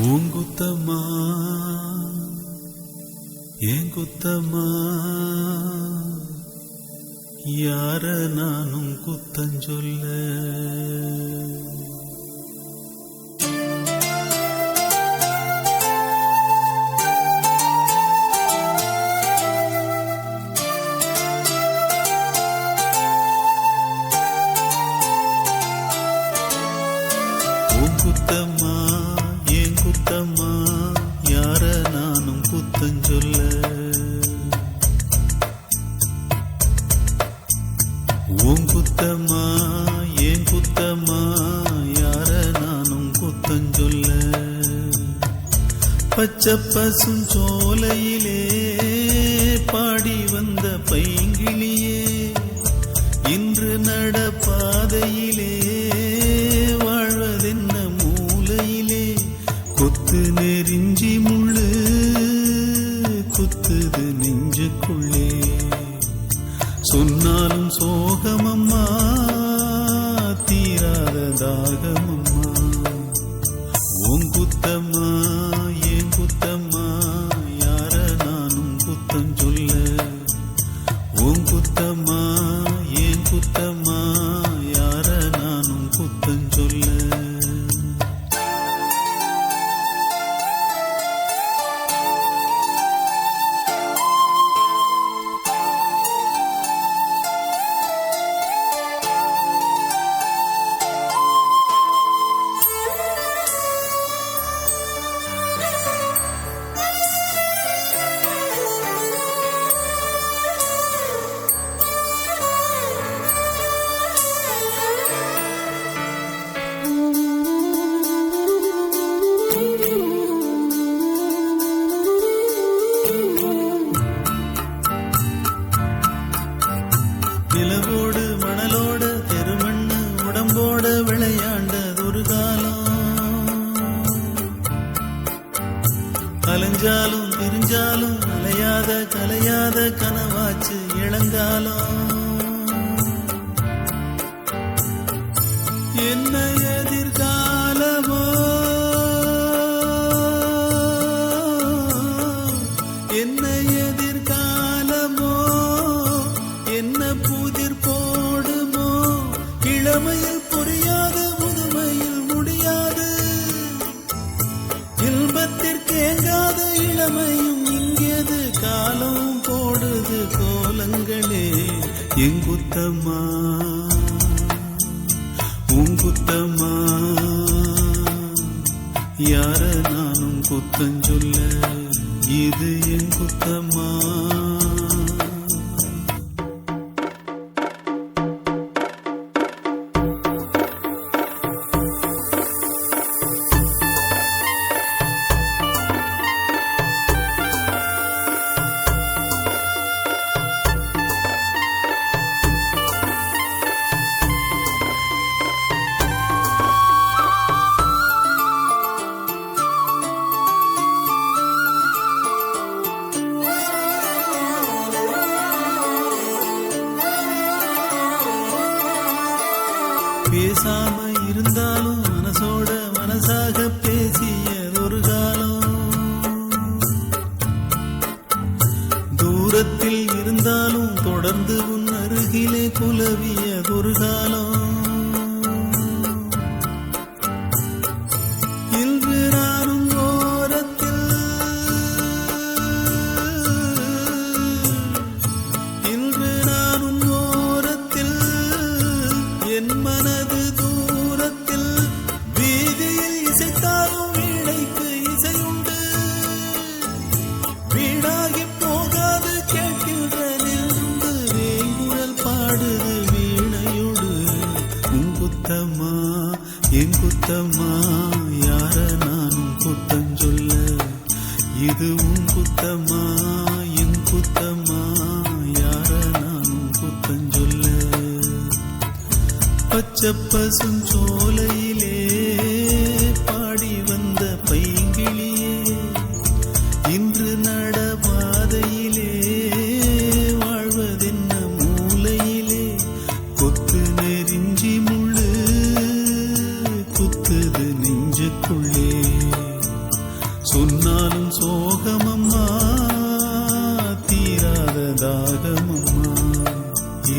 ஊங்குத்தம்மா ஏன் குத்தம்மா யார நானும் குத்தஞ்சொல்ல குத்தம்மா ஏன் குத்தம்மா யார நானும் குத்தஞ்சொல்ல உன் குத்தம்மா ஏன் குத்தம்மா யார நானும் குத்தஞ்சொல்ல பச்சை பசும் சோலையிலே பாடி வந்த பைங்கிளியே இன்று நடப்பாதையிலே வாழ்வதென்ன மூலையிலே கொத்து நெறிஞ்சி முள்ளு குத்துது நெஞ்சுக்குள்ளே சொன்னாலும் சோகமம்மா தீராத தாகமம்மா உன் குத்தம்மா ஏன் குத்தம்மா யார நானும் குத்தம் சொல்ல உன் குத்தம்மா ஏன் குத்தம்மா யார நானும் குத்தம் சொல்ல நிலவோடு மணலோட தெருமண்ணு உடம்போட விளையாண்டதொரு காலம் அலைஞ்சாலும் திரிஞ்சாலும் அலையாத கலையாத கனவாச்சு இளங்காலம் என்ன எதிர்காலமோ என்ன எதிர்காலமோ என்ன புதிர் போடுமோ இளமையில் புரியாது முதுமையில் முடியாது இன்பத்திற்கேங்காத இளமையும் இங்கேது காலம் போடுது கோலங்களே எங்குத்தம்மா உங்குத்தம்மா யார நானும் குத்தஞ்சொல்ல இது என் குத்தம்மா பேசாம இருந்தாலும் மனசோட மனசாக பேசியதொரு காலம் தூரத்தில் இருந்தாலும் தொடர்ந்து உன் அருகிலே குலவியதொரு காலம் இன்று நானும் ஓரத்தில் இன்று நானும் ஓரத்தில் என் மனது தூரத்தில் வீதியில் இசைத்தாலும் வீணைக்கு இசையுண்டு வீணாகி போகாது கேட்கின்ற நின்று வேங்குழல் பாடுது வீணையோடு உன் குத்தம்மா என் குத்தம்மா யார நானும் குத்தம் சொல்ல இது உன் குத்தம்மா என் குத்தம்மா யார நானும் குத்தம் சொல்ல பச்சை பசும் சோலையிலே பாடி வந்த பைங்கிளியே இன்று நடபாதையிலே வாழ்வதென்ன மூலையிலே கொத்து நெறிஞ்சி முள்ளு குத்துது நெஞ்சுக்குள்ளே தாகமம்மா.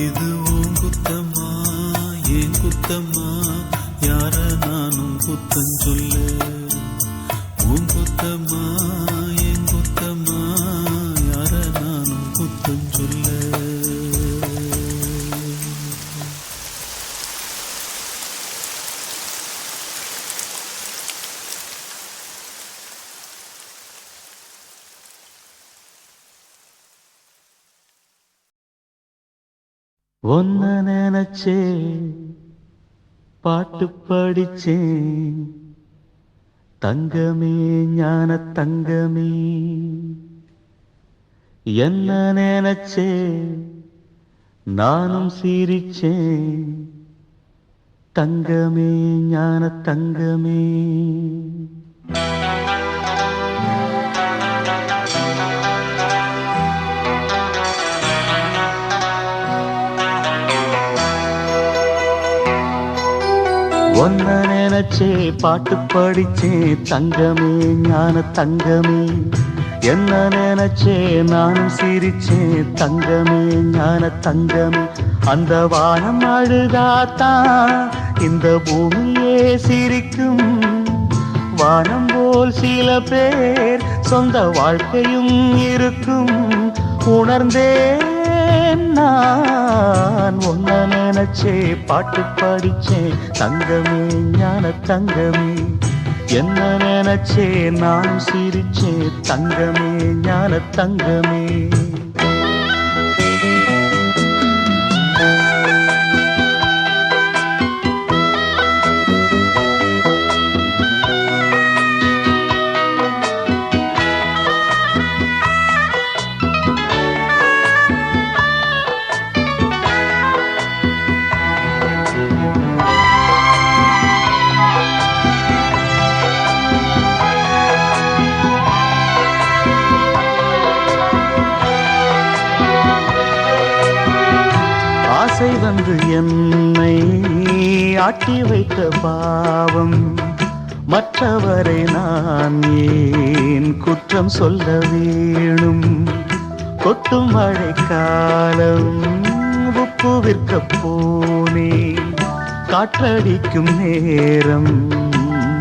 இது உன் குத்தம்மா ஏன் குத்தம்மா, யார நானும் குத்தம் சொல்ல. உன் குத்தம்மா ஏன் குத்தம்மா, யார நானும் குத்தம் சொல்ல. ஒன்ன நினைச்சே பாட்டு படிச்சேன் தங்கமே ஞான தங்கமே. என்ன நினைச்சே நானும் சிரிச்சேன் தங்கமே ஞான தங்கமே. ஒன்ன நினைச்சே பாட்டு படிச்சே தங்கமே ஞான தங்கமே. என்ன நினைச்சே நானும் சிரிச்சே தங்கமே ஞான தங்கமே. அந்த வானம் அழுதாத்தான் இந்த பூமியே சிரிக்கும். வானம் போல் சில பேர் சொந்த வாழ்க்கையும் இருக்கும். உணர்ந்தேன் நான் ஒன்ன நினைச்சே பாட்டு படிச்சே தங்கமே ஞான தங்கமே. என்ன நினைச்சே நான் சிரிச்சே தங்கமே ஞான தங்கமே. ஆசை வந்து என்னை ஆட்டி வைத்த பாவம், மற்றவரை நான் ஏன் குற்றம் சொல்ல வேணும். கொட்டும் மழைக்காலம் உப்பு விற்க போனே, காற்றடிக்கும் நேரம்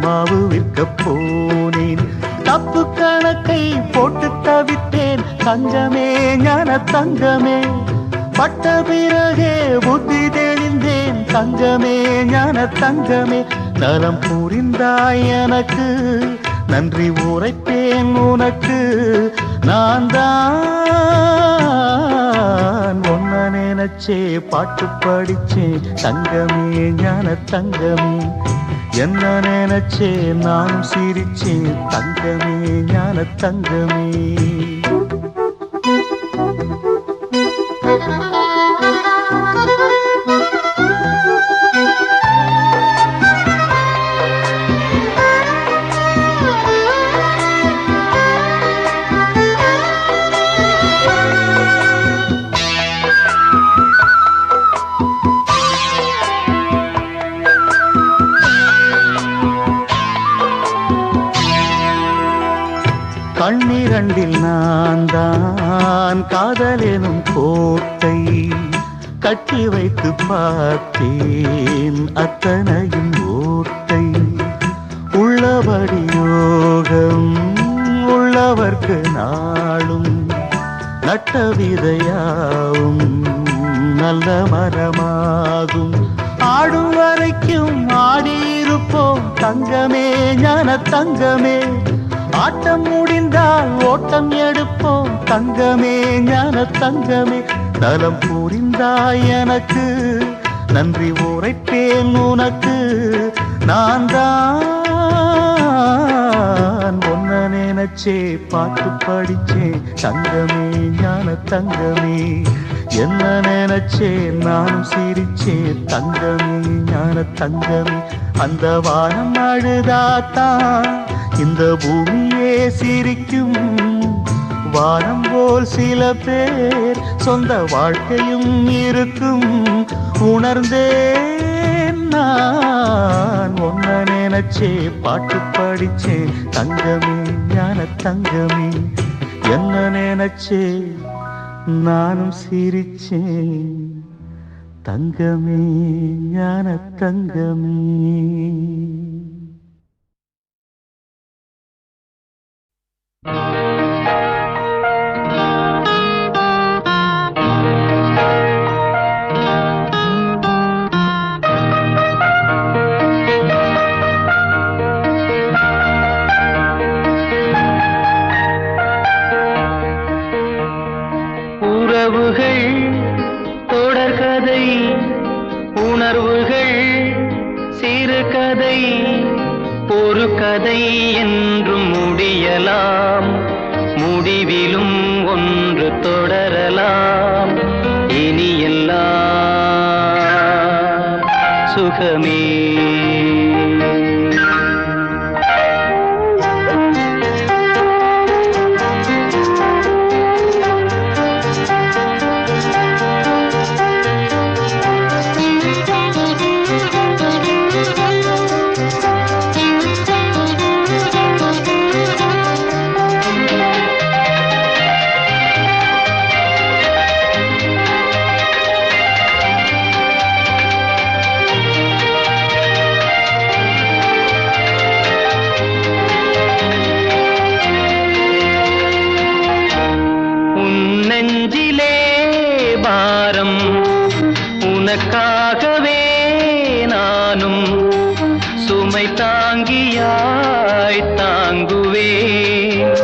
மாவு விற்க போனேன். தப்பு கணக்கை போட்டு தவித்தேன் தங்கமே ஞான தங்கமே. பட்ட பிறகே புத்தி தெளிந்தேன் தங்கமே ஞான தங்கமே. நலம் புரிந்தாய் எனக்கு நன்றி உரைப்பேன் உனக்கு. நான் தான் ஒன்ன நினைச்சே பாட்டு படிச்சே தங்கமே ஞான தங்கமே. என்ன நினைச்சே நான் சிரிச்சே தங்கமே ஞான தங்கமே. கண்ணிரண்டில் நான் தான் காதலெனும் கோட்டை கட்டி வைத்து பார்த்தேன் அத்தனையும் ஓட்டை. உள்ளபடி யோகம் உள்ளவர்க்கு நாளும் நட்ட விதையாவும் நல்ல மரமாகும். ஆடும் வரைக்கும் ஆடியிருப்போம் தங்கமே ஞான தங்கமே. ஆட்டம் முடிந்தால் ஓட்டம் எடுப்போம் தங்கமே ஞான தங்கமே. நலம் புரிந்தாய் எனக்கு நன்றி உரைப்பேன் உனக்கு. நான் தான் ஒன்ன நினைச்சே பாட்டு படிச்சே தங்கமே ஞான தங்கமே. என்ன நினைச்சே நான் சிரிச்சே தங்கமே ஞான தங்கமே. அந்த வானம் அழுதாத்தான் இந்த பூமியே சிரிக்கும். வானம் போல் சில பேர் சொந்த வாழ்க்கையும் இருக்கும். உணர்ந்தேன் நான் ஒன்ன நினைச்சே பாட்டு படிச்சே தங்கமே ஞான தங்கமே. என்ன நினைச்சே நானும் சிரிச்சேன் தங்கமே ஞான தங்கமே. உறவுகள் தொடர்கதை, உணர்வுகள் சிறுகதை, ஒரு கதை என்றும் முடியலாம், முடிவிலும் ஒன்று தொடரலாம். இனி எல்லாம் சுகமே. உனக்காகவே நானும் சுமை தாங்கியாய் தாங்குவேன்.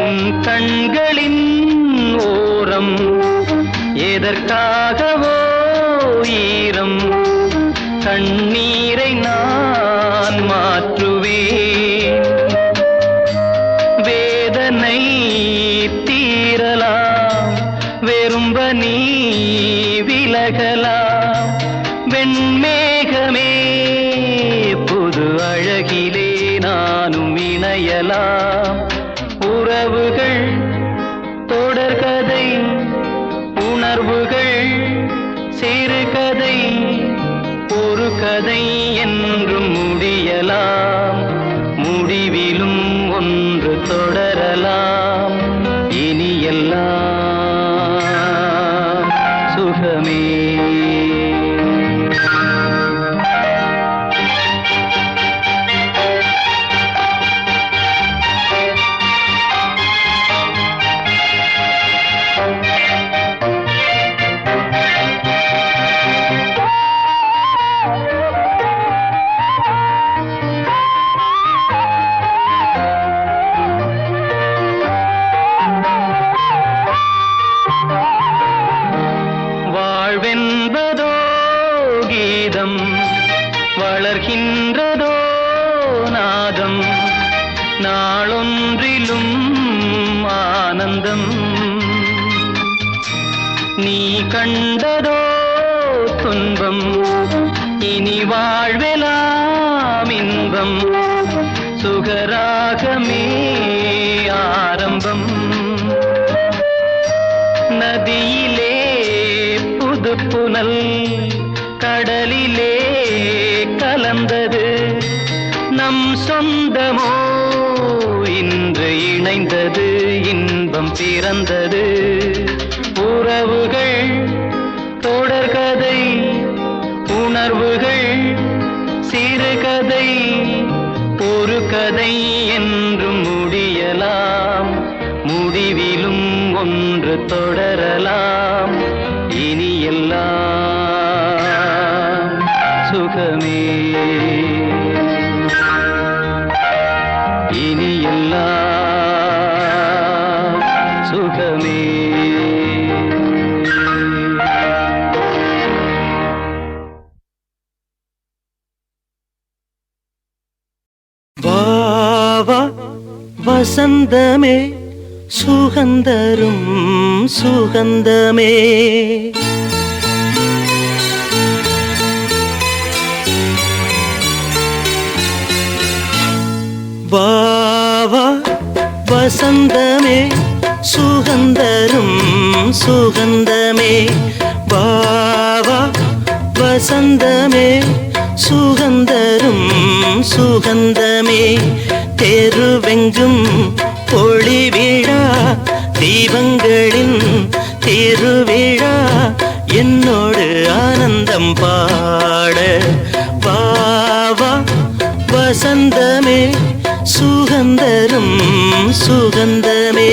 உன் கண்களின் ஓரம் எதற்காகவோ ஈரம், கண்ணீரை நான் மாற்றுவேன். வேதனை தீரலாம், வெறும்ப நீ விலகலாம். வெண்மேகமே புது அழகிலே நானும் இணையலாம். உறவுகள் தொடர்கதை, உணர்வுகள் சிறுகதை, ஒரு கதை என்றும் முடியலாம், முடிவிலும் ஒன்று தொடரலாம். இனி எல்லாம் சுகமே. வாழ்வென்பதோ கீதம், வளர்கின்றதோ நாதம், நாளொன்றிலும் ஆனந்தம். நீ கண்டதோ துன்பம், இனி வாழ்வெலாம் இன்பம். சுகராகமே ஆரம்பம். நதியிலே புது புனல், கடலிலே கலந்தது. நம் சொந்தமோ இன்று இணைந்தது, இன்பம் பிறந்தது. உறவுகள் தொடர்கதை, உணர்வுகள் சிறுகதை, ஒரு கதை என்றும் முடியலாம், முடிவிலும் ஒன்று தொடரலாம். இனி எல்லாம் சுகமே. இனி எல்லாம் சுகமே. வாவா வசந்தமே, சுகந்தரும் சுகந்தமே. வாவா வசந்தமே, சுகந்தரும் சுகந்தமே. வாவா வசந்தமே, சுகந்தரும் சுகந்தமே. தெருவெங்கும் ஒளி விழா, தீப தீபங்களின் திருவிழா என்னோடு ஆனந்தம் பாட வா வா வசந்தமே சுகந்தரும் சுகந்தமே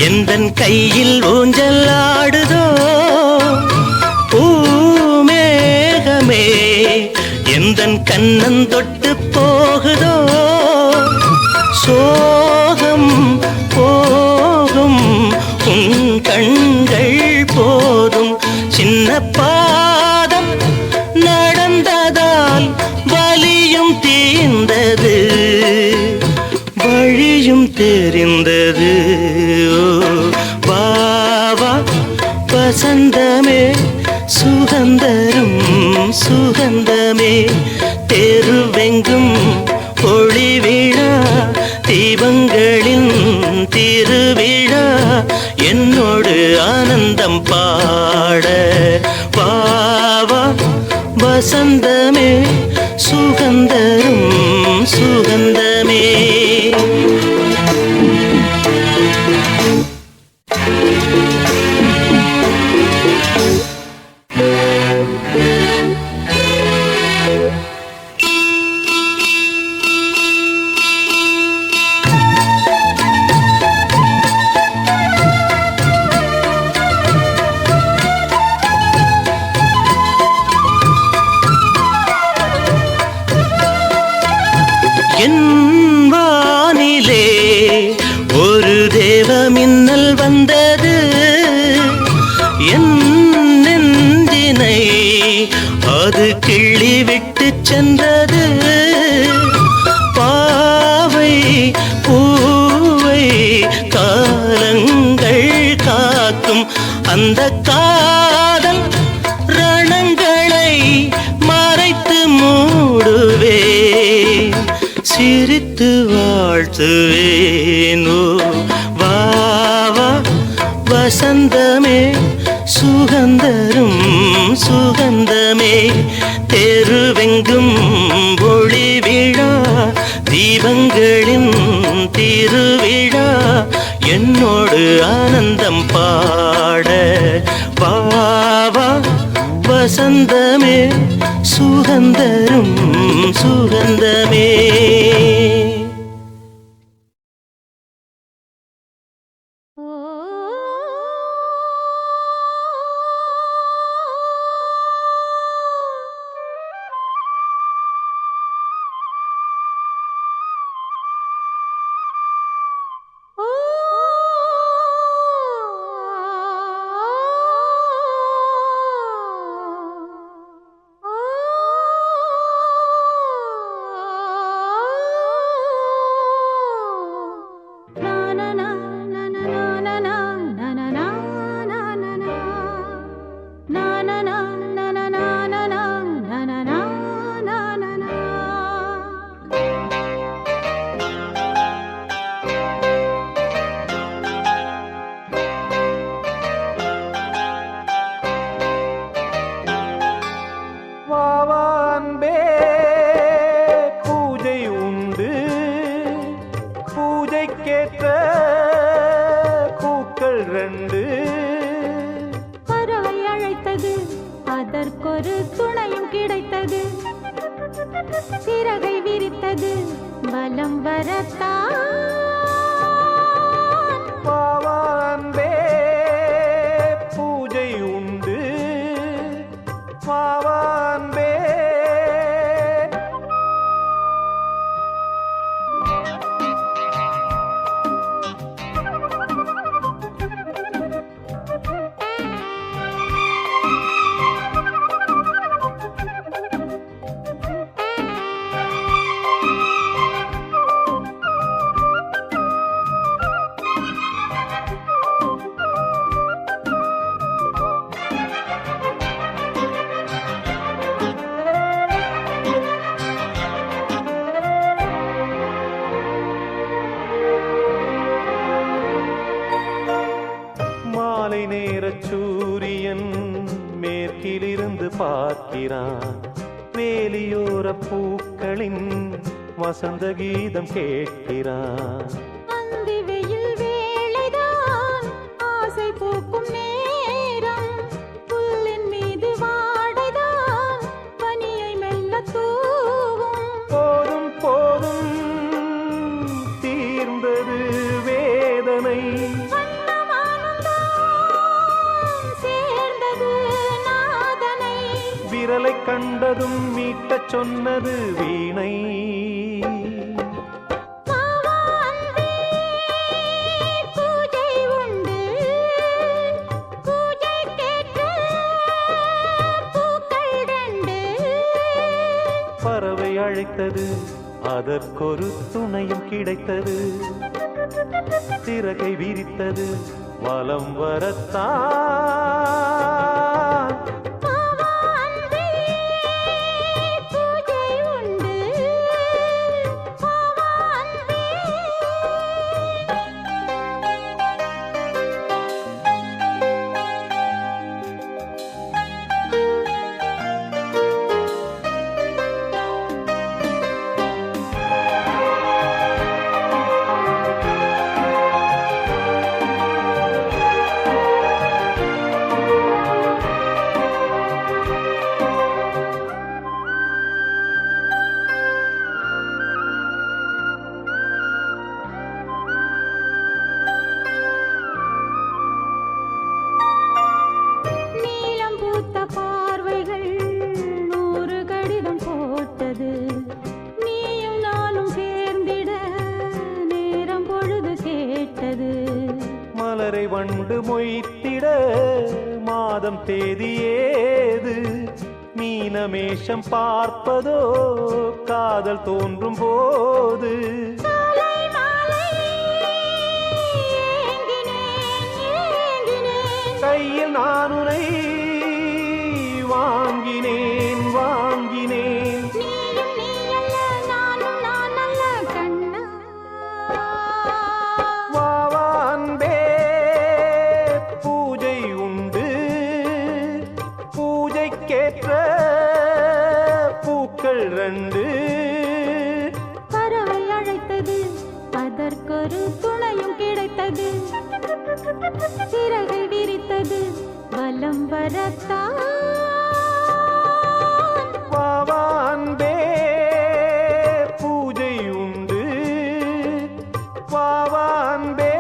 எந்தன் கையில் ஊஞ்சல் ஆடுதோ பூமேகமே எந்தன் கண்ணன் தொட்டு போகுதோ சோகம் போகும் உன் கண்கள் போதும் சின்ன பாதம் நடந்ததால் வலியும் தீர்ந்தது வழியும் தெரிந்தது வா வா வசந்தமே சுகந்தரும் சுகந்தமே தெருவெங்கும் ஒளி விழா தீபங்களின் திருவிழா என்னோடு ஆனந்தம் பாட வா வா வசந்தமே சுகந்தரும் சுகந்தமே என் வானிலே ஒரு தேவ மின்னல் வந்தது என் நெஞ்சினை அது கிள்ளி விட்டு சென்றது பாவை பூவை காலங்கள் காக்கும் அந்த காதல் ரணங்களை மறைத்து மூடுவே சிரித்து வாழ்த்துவேனோ வா வா வசந்தமே சுகந்தரும் சுகந்தமே தெருவெங்கும் ஒளி விழா தீபங்களின் திருவிழா என்னோடு ஆனந்தம் பாட வா வா வசந்தமே சுகந்தரும் சுகந்தமே அதற்கொரு துணையும் கிடைத்தது சிறகை விரித்தது பலம் வரத்தான் பாவான்பே பூஜை உண்டு பாவான்பே சூரியன் மேற்கிலிருந்து பார்க்கிறான். வேலியோர பூக்களின் வசந்த கீதம் கேட்கிறான். அந்தி வெயில் வேளைதான் ஆசை பூக்கும் நேரம். புல்லின் மீது வாடைதான் பனியை மெல்ல தூவும். போதும் போதும் தீர்ந்தது வேதனை. வண்ணமானந்தான் சேர்ந்தது நாதனை. விரலை கண்டதும் மீட்டச் சொன்னது வீணை. வாவா அன்பே, பூஜை உண்டு. பூஜைக்கேற்ற பூக்கள் ரெண்டு. பறவை அழைத்தது, அதற்கொரு துணையும் கிடைத்தது. சிறகை விரித்தது, வலம் வரத்தான். வாவா அன்பே, பூஜை உண்டு. வாவா அன்பே. நீலம் பூத்த பார்வைகள் 100 கடிதம் போட்டது. நீயும் நானும் சேர்ந்திட நேரம் பொழுது கேட்டது. மலரை வண்டு மொய்த்திட மாதம் தேதி ஏது? மீனமேஷம் பார்ப்பதோ காதல் தோன்றும் போது. காலை மாலை ஏங்கினேன் ஏங்கினேன். கையில் நான் உனை வாங்கினேன் வாங்கினேன். நீயும் நீ அல்ல, நானும் நான் அல்ல கண்ணா. வாவா அன்பே, பூஜை உண்டு. பூஜைக்கேற்ற பூக்கள் ரெண்டு. பறவை அழைத்தது, அதற்கொரு துணையும் கிடைத்தது. சிறகை விரித்தது, வலம் வரத்தான். வாவா அன்பே, பூஜை உண்டு. வாவா அன்பே.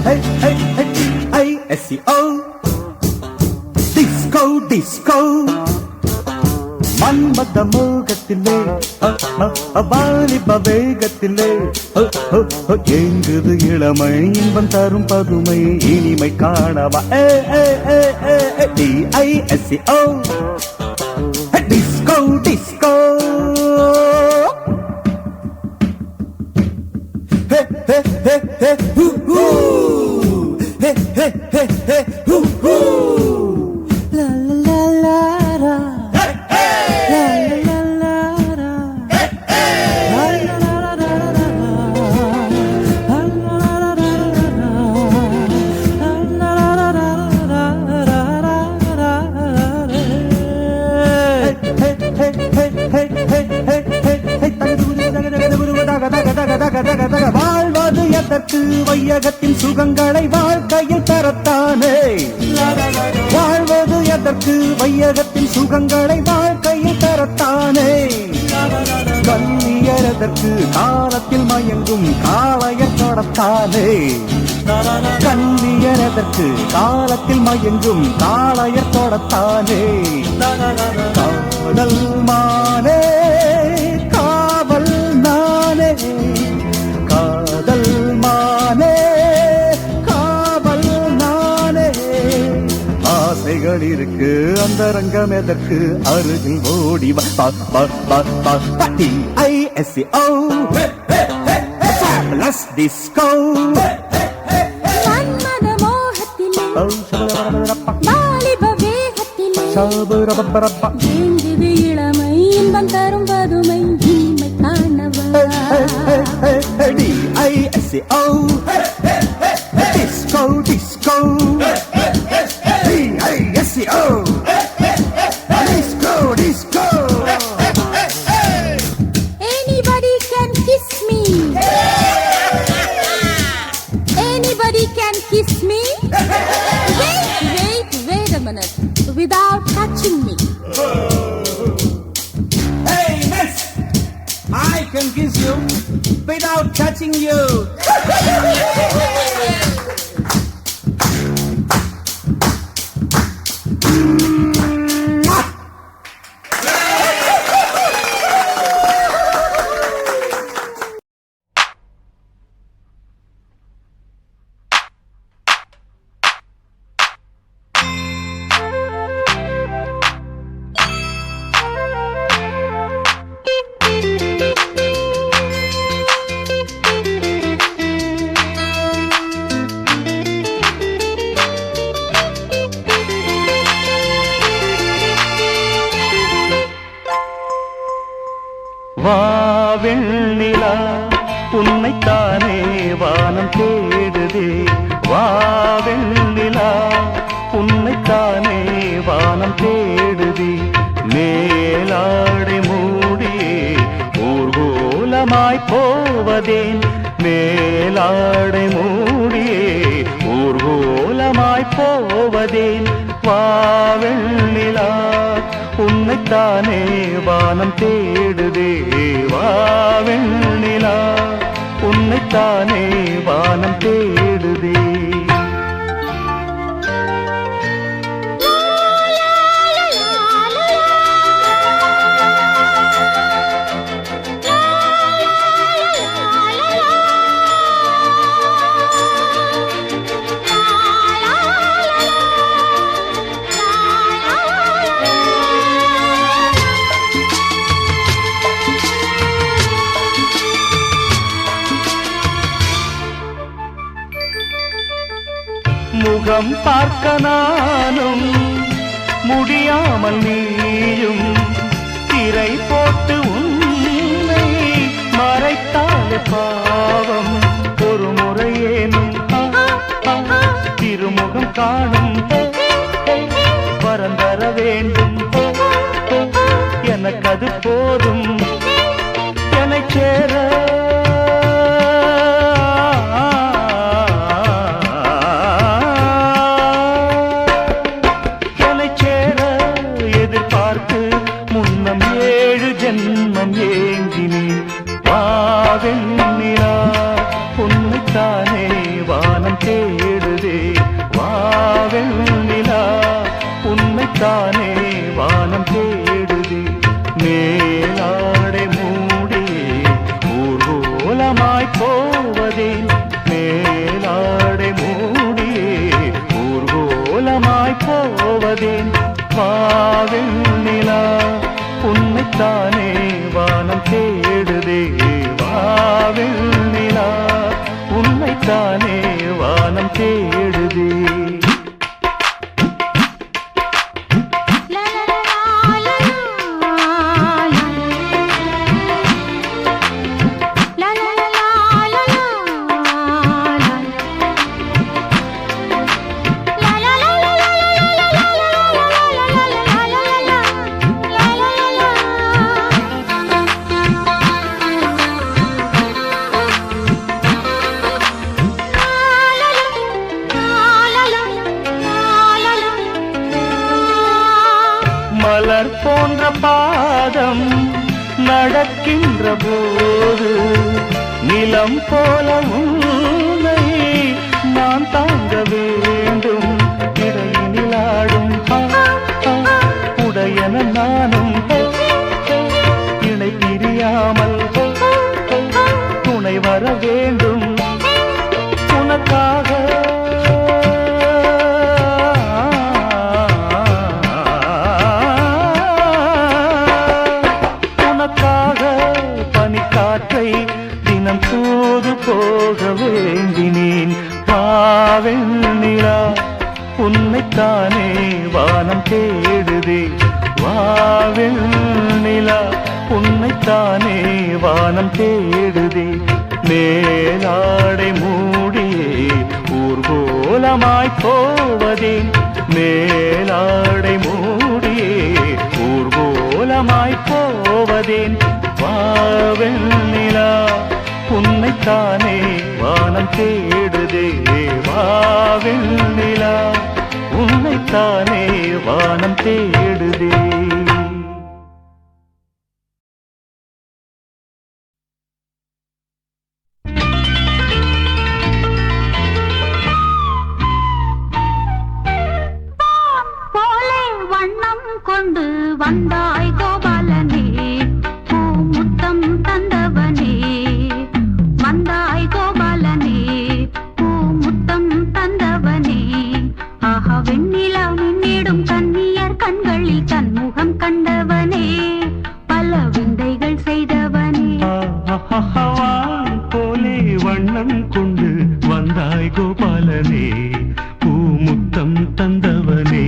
hey, hey, hey, D-I-S-C-O. Disco, disco. மன்மத மோகத்திலே வாலிப வேகத்திலே எங்குது இளமை இன்பம் தரும் பதுமை இனிமை காணவா D-I-S-C-O. Disco, disco. Hey, hey, hey, hey, hoo, hoo. Hey, hey, hey, hey, hoo, hoo. La la la la. வாழ்வது எதற்கு வையகத்தின் சுகங்களை வாழ்க்கையில் பெறத்தானே வாழ்வது எதற்கு வையகத்தின் சுகங்களை வாழ்க்கையில் பெறத்தானே கண்ணியரதற்கு காலத்தில் மயங்கும் காளையர் தொடத்தானே கண்ணியரதற்கு காலத்தில் மயங்கும் காளையர் தொடத்தானே காதல் மானே காவல் நானே காதல் மானே காவல் நானே ஆசைகள் இருக்கு அந்த ரங்கம் எதற்கு அருகில் ஓடி D-I-S-C-O. Fabulous disco. மன்மத மோகத்திலே வாலிப வேகத்திலே எங்குது இளமை இன்பம் தரும் பதுமை இனிமை காணவா D-I-S-C-O. Disco, disco. D-I-S-C-O. Disco, disco. Anybody can kiss me. Anybody can kiss me. Wait a minute. Without touching me. Hey, miss! I can kiss you without touching you. வாவெண்ணிலா உன்னைத்தானே வானம் தேடுதே வாவெண்ணிலா உன்னைத்தானே வானம் தேடுதே மேலாடை மூடியே ஊர்கோலமாய் போவதேன் மேலாடை மூடியே ஊர்கோலமாய் போவதேன் வாவெண்ணிலா உன்னைத்தானே வானம் தேடுதே வாவெண்ணிலா உன்னைத்தானே வானம் தேடுதே முகம் பார்க்க நானும் முடியாமல் நீயும் திரை போட்டு உன்னை மறைத்தாலே பாவம் ஒரு முறையேனும் திருமுகம் காணும் வரந்தர வேண்டும் எனக்கு அது போதும் என்னை சேர ஜென்மம் ஏங்கினேன் வாவெண்ணிலா உன்னைத்தானே வானம் தே உன்னைத்தானே வானம் தேடுதே மேலாடை மூடியே ஊர்வலமாய் போவதேன் மேலாடை மூடியே ஊர்வலமாய் போவதேன் வாவில் நிலா உன்னைத்தானே வானம் தேடுதே வாவில் நிலா உன்னைத்தானே வானம் தேடுதே மலர் போன்ற பாதம் நடக்கின்ற போது நிலம் போல உன்னை நான் தாங்க வேண்டும் இடையினில் ஆடும் உடையன நானும் இணை பிரியாமல் துணை வர வேண்டும் உனக்காக தினம் தூது போக வேண்டினேன் பாவெண் நிலா உன்னைத்தானே வானம் தேடுதே வாவெண் நிலா உன்னைத்தானே வானம் தேடுதே மேலாடை மூடியே ஊர்வலமாய் போவதேன் மேலாடை மூடியே ஊர்வலமாய் போவதேன் வாவெண் நிலா உன்னைத்தானே வானம் தேடுதே வாவெண் நிலா உன்னைத்தானே வானம் தேடுதே போலே வண்ணம் கொண்டு வந்தாய் கோபாலனே பூமுத்தம் தந்தவனே வந்தாய் கோபாலனே பூமுத்தம் தந்தவனே ஆஹா வெண்ணிலா மின்னிடும் கன்னியர் கண்களில் தன்முகம் கண்டவனே பல விந்தைகள் செய்தவனே போலே வண்ணம் கொண்டு வந்தாய் கோபாலனே பூமுத்தம் தந்தவனே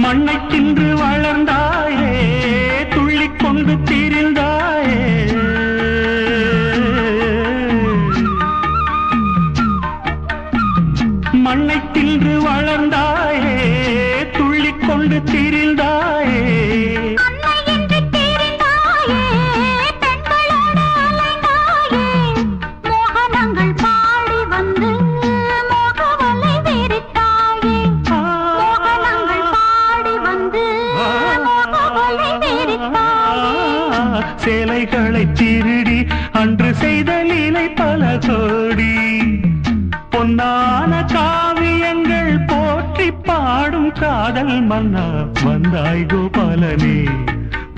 மண்ணை தின்று வளர்ந்தாயே துள்ளிக்கொண்டு திரிந்தாயே மண்ணை தின்று வளர்ந்தாயே துள்ளிக்கொண்டு திரிந்தாயே சேலைகளை திருடி அன்று செய்த லீலை பல கோடி பொன்னான காவியங்கள் போற்றி பாடும் காதல் மன்னா வந்தாய் கோபாலனே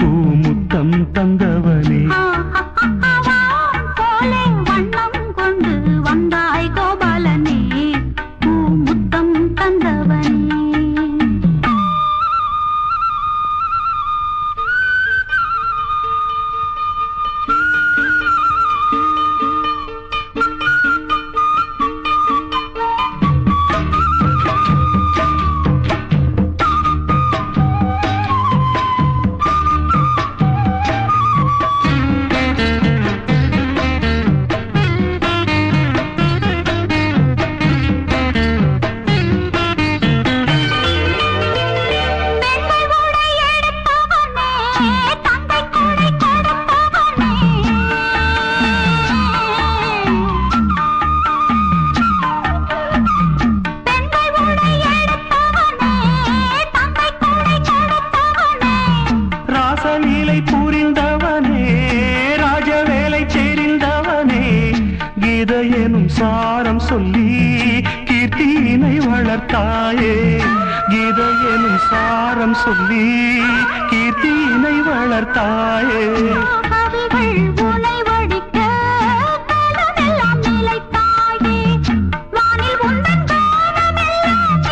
பூமுத்தம் தந்தவனே வண்ணம் கொண்டு வந்தாய் கோபாலனே பூமுத்தம் தந்தவனே வளர்த்தாயே கீதை எனும் சாரம் சொல்லி கீர்த்தியினை வளர்த்தாயே கவிகள் உனை வடிக்க காலமெல்லாம் நிலைத்தாயே வானில் உந்தன் காலமெல்லாம்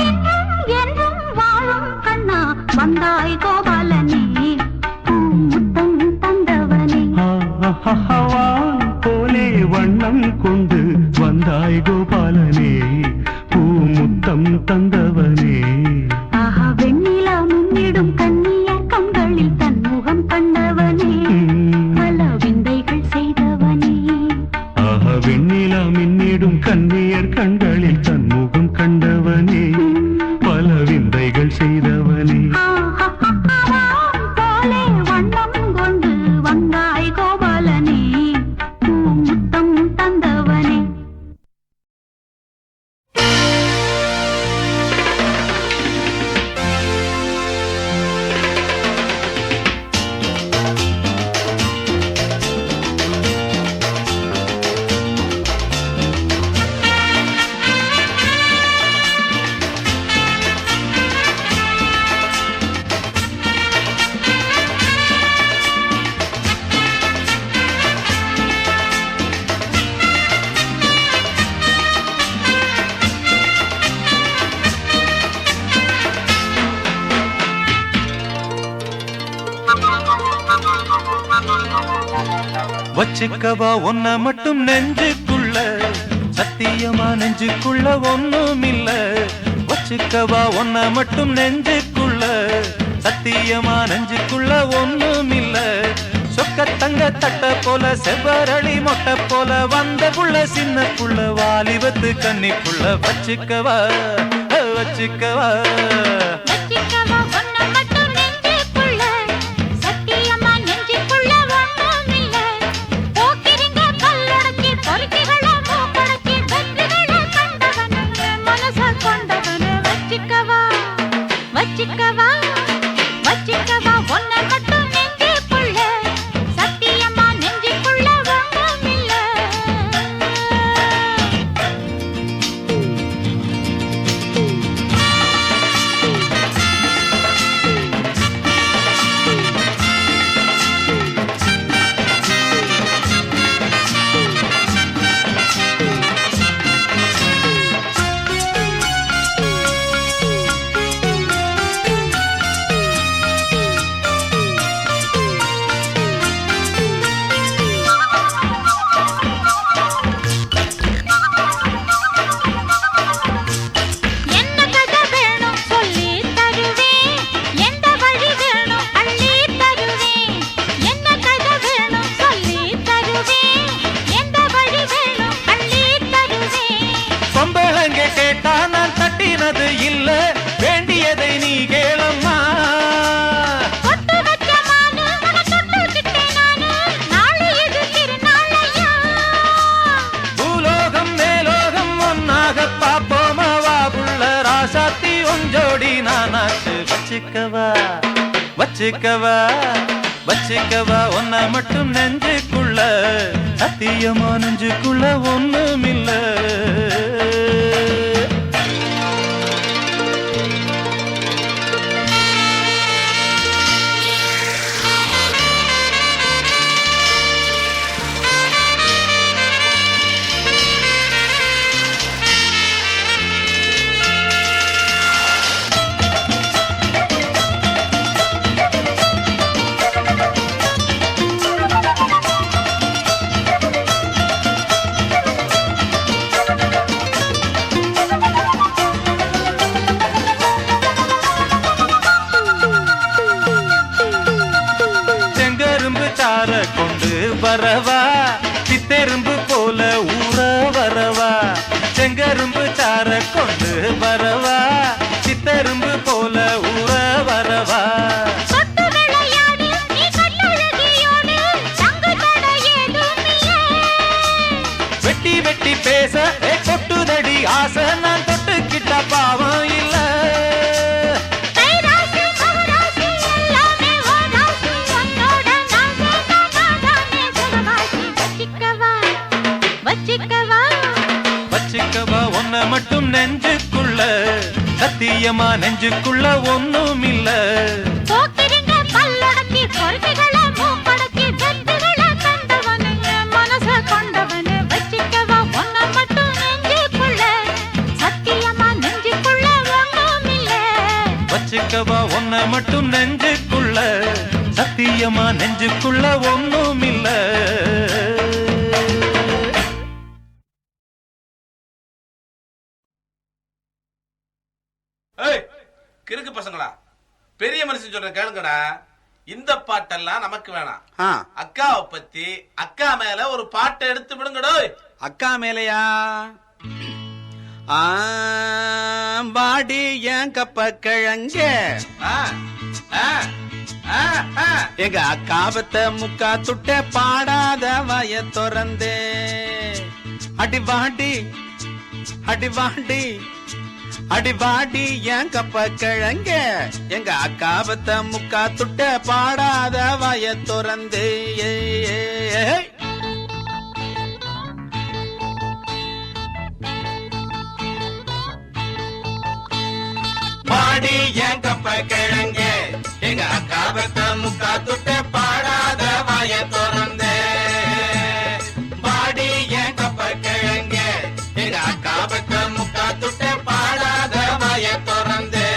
என்றும் வாழும் கண்ணா வந்தாய் கோபாலனே முத்தம் தந்தவனே வான் போலே வண்ணம் கொண்டு வந்தாய் கோபாலனே பூமுத்தம் தந்தவனே ஆஹா வெண்ணிலா முன்னிடும் கண்ணியர் கண்களில் தன் முகம் கண்டவனே பல விந்தைகள் செய்தவனே ஆஹா வெண்ணிலா மின்னிடும் கண்ணியர் கண்களில் தன் முகம் கண்டவனே பல விந்தைகள் செய்தவனே போலே வண்ணம் கொண்டு வந்தாய் கோபாலனே முத்தம் தந்தவனே வச்சுக்கவா ஒன்ன மட்டும் நெஞ்சுக்குள்ள சத்தியமா நெஞ்சுக்குள்ள ஒண்ணும் இல்ல வச்சுக்கவா ஒன்ன மட்டும் நெஞ்சுக்குள்ள சத்தியமா நெஞ்சுக்குள்ள ஒண்ணும் இல்ல சொக்க தங்க தட்ட போல செவ்வரளி மொட்டை போல வந்த புள்ள சின்ன புள்ள வாலிபத்து கன்னிக்குள்ள வச்சுக்கவா வச்சுக்கவா வச்சிக்கவா ஒன்ன மட்டும் நெஞ்சுக்குள்ள சத்தியமா நெஞ்சுக்குள்ள ஒண்ணும் இல்ல போக்கிரிங்க கல்லடக்கி பொறுக்கிகள மூக்கடக்கி வெற்றிகள கண்டவனே மனச கொண்டவனே வச்சிக்கவா வச்சிக்கவா வச்சிக்கவா ஒன்ன மட்டும் நெஞ்சுக்குள்ள சத்தியமா நெஞ்சுக்குள்ள ஒண்ணும் இல்ல என்ன கதை வேணும் சொல்லி தருவேன் எந்த வழி வேணும் அள்ளி தருவேன் என்ன கதை வேணும் சொல்லி தருவேன் எந்த வழி வேணும் அள்ளி தருவேன் பொம்பளங்க கேட்டா நான் தட்டினது இல்ல வேண்டியதை நீ கேளம்மா கொட்டு வச்ச மானு உன தொட்டுக்கிட்டேன் நானு நாளை இது திருநாளையா பூலோகம் மேலோகம் ஒன்னாக பாப்போமா வா புள்ள ராசாத்தி ஒஞ்சோடி நானாச்சு வச்சுக்கவா வச்சுக்கவா வச்சுக்கவா ஒன்ன மட்டும் நெஞ்சுக்குள்ள சத்தியமா நெஞ்சுக்குள்ள ஒண்ணும் இல்ல செங்கரும்பு சார கொண்டு வரவா சித்தெரும்பு போல ஊற வரவா செங்கரும்பு சார கொண்டு வரவா சித்தெரும்பு போல ஊற வரவா சொட்டு விளையாடு நீ கட்டழகியோடு தங்கு தடை ஏதுமில்லை வெட்டி வெட்டி பேச கொட்டுதடி ஆசை நான் தொட்டுக்கிட்ட பாவம் இல்ல கைராசி மகராசி எல்லாமே ஓராசி உன்னோட நாசே நானாதானே சுகவாசி வச்சிக்கவா வச்சிக்கவா வச்சுக்கவா ஒன்ன மட்டும் நெஞ்சுக்குள்ள சத்தியமா நெஞ்சுக்குள்ள ஒண்ணும் இல்ல. போக்கிரிங்க பல்லடக்கி கொள்கைகளை மூக்கடக்கி வெற்றிகளை கண்டவனு மனச கொண்டவனு வச்சிக்கவா ஒன்ன மட்டும் நெஞ்சுக்குள்ள சத்தியமா நெஞ்சுக்குள்ள ஒண்ணும் இல்ல. வச்சுக்கவா ஒன்ன மட்டும் நெஞ்சுக்குள்ள சத்தியமா நெஞ்சுக்குள்ள ஒண்ணும் இல்ல. கிறுக்கு பசங்களா, பெரிய மனுஷன் சொல்ற கேளுங்கடா. இந்த பாட்டெல்லாம் நமக்கு வேணாம். அக்காவை பத்தி அக்கா மேல ஒரு பாட்டை எடுத்து விடுங்கடோ. அக்கா மேலையா? பாடி ஏன் கப்ப கிழங்க எங்க அக்காபத்த முக்கா துட்ட பாடாத வய திறந்தே அடி வாடி அடி வாடி அடி வாடி ஏன் கப்ப கிழங்க எங்க அக்காபத்த முக்கா துட்ட பாடாத வய திறந்தே. பாடி ஏன் கப்ப கிழங்க எங்க அக்காபத்த முக்கா துட்ட பாடாத வய திறந்தே. பாடி ஏன் கப்ப கிழங்க எங்க அக்காபத்த முக்கா துட்ட பாடாத வய திறந்தே.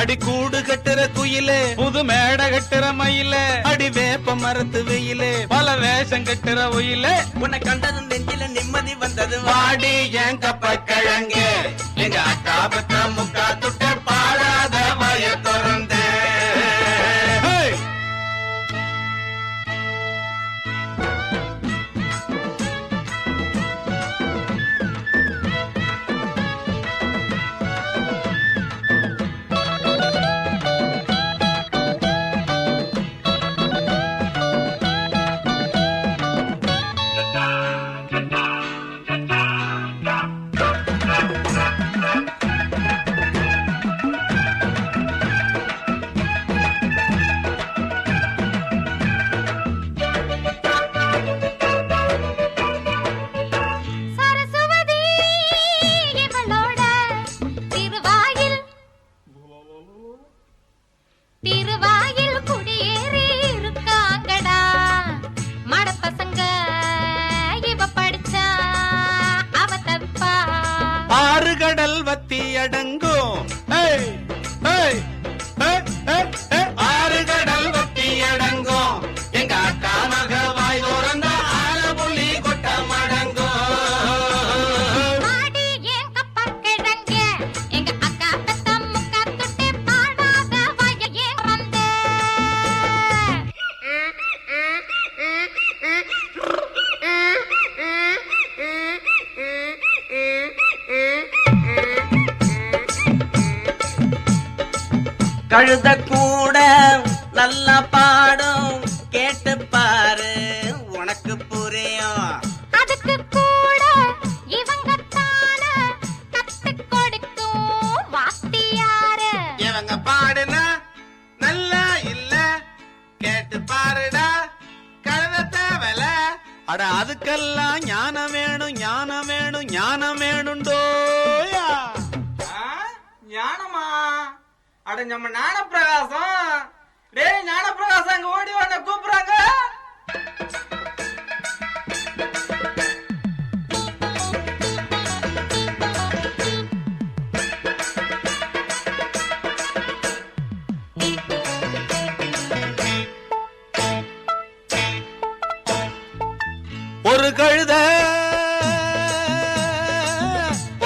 அடி கூடு கட்டுற குயிலே புது மேட கட்டுற மயில அடி வேப்ப மரத்து வெயிலே பல வேஷம் கட்டுற ஒயிலே உன்னை கண்டது நெஞ்சில நிம்மதி வந்தது. வாடி ஏன் கப்ப கிழங்க எங்க அக்காபத்த முக்கா துட்ட பாடாத வய திறந்தே. கடல் வத்தி அடங்கும் ஆறு கடல் வத்தி அடங்கும் எங்க அக்கா மக வாய் தோறந்த ஆல புள்ளி கொட்ட மடங்கும். கழுத கூட நல்லா பாடும் கேட்டு பாரு உனக்கு புரியும். அதுக்கு கூட இவங்க தான கத்து கொடுக்கும் வாத்தியாரு. இவங்க பாடுனா நல்லா இல்ல கேட்டு பாருடா கழுத தேவல. அட அதுக்கெல்லாம் ஞானம் வேணும் ஞானம் வேணும் ஞானம் வேணுண்டோயா. ஞானமா? அட நம்ம ஞான பிரகாசம். டேய் ஞான பிரகாசம், அங்க ஓடி வாங்க கூப்பிடுறாங்க.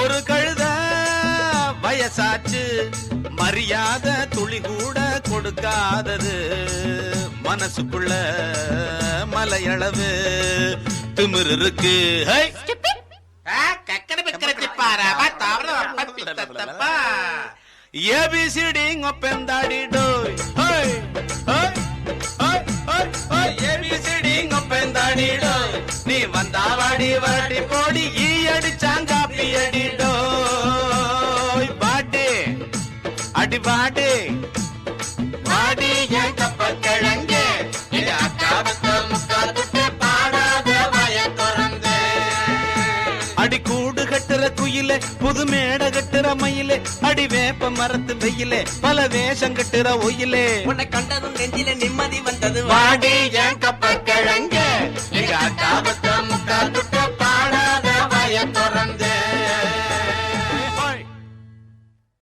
ஒரு கழுத வயசாச்சு மரியாதை துளி கூட கொடுக்காதது. மனசுக்குள்ள மலையளவு திமிரு இருக்கு. ஏபிசிடி ஒப்பந்தாடி டோய் ஏபிசிடி ஒப்பந்தாடி டோய். நீ வந்தா வாடி வாடி போடி ஈ அடிச்சாங்காப்பி அடிடோ. பாட்டு அடி பாட்டு பாடி என் கப்ப கிழங்க பாடாத வய திறந்து. அடி கூடு கட்டுற குயில் குயிலே புது மேட கட்டுற மயிலே அடி வேப்ப மரத்து வெயிலே பல வேஷம் கட்டுற ஒயிலே உன்னை கண்டதும் நெஞ்சில நிம்மதி வந்தது வாடி என் கப்ப கிழங்க எங்க அக்காபத்த முக்கா துட்ட பாடாத வயத்தோ